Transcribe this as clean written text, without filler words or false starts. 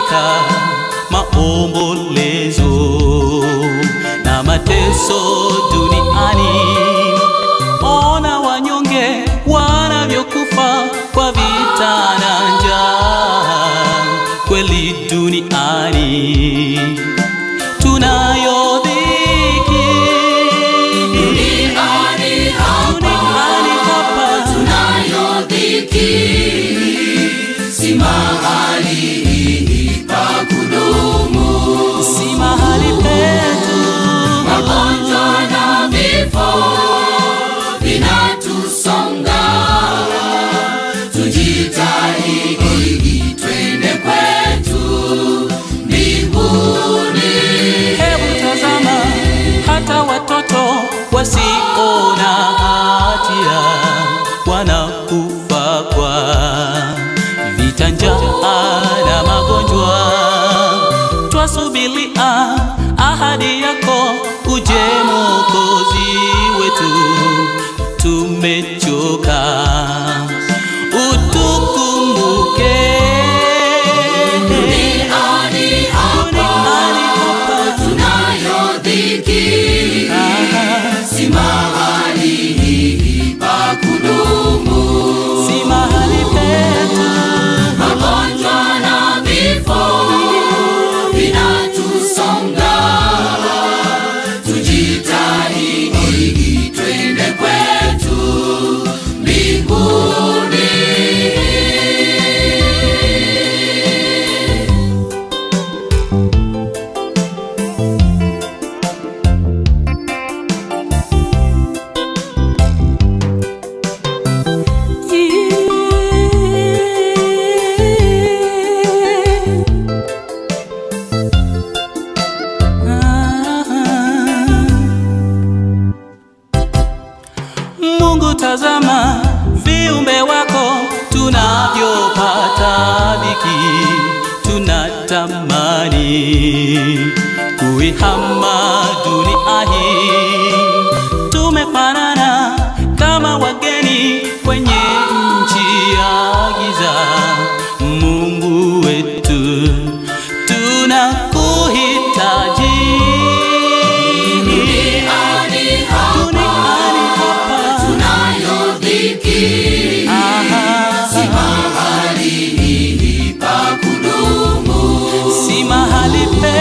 katika maombolezo na mateso duniani. Ona wanyonge wanavyokufa kwa vita na njaa. Kweli duniani tunayo dhiki, duniani hapa tunayo dhiki, si mahali pa kudumu, si mahali petu. Magonjwa na vifo vinatusonga, tujitahidi twende kwetu mbinguni. Hebu tazama hata watoto wasiona hatia wanakufa kwa vita, njaa na magonjwa. Twasubiria ahadi yako uje Mwokozi wetu, tumechoka utukumbuke. Duniani hapa tunayo dhiki, si mahali pa kudumu, si mahali petu. magonjwa na vifo vinatusonga, tujitahidi twende kwetu mbinguni. Mungu, tazama viumbe wako tunavyopata dhiki. Tunatamani kuihama dunia hii, tumefanana kama wageni kwenye nchi ya giza. Mungu wetu tunakuhitaji. Duniani hapa tunayo dhiki, si mahali pa kudumu, si mahali pe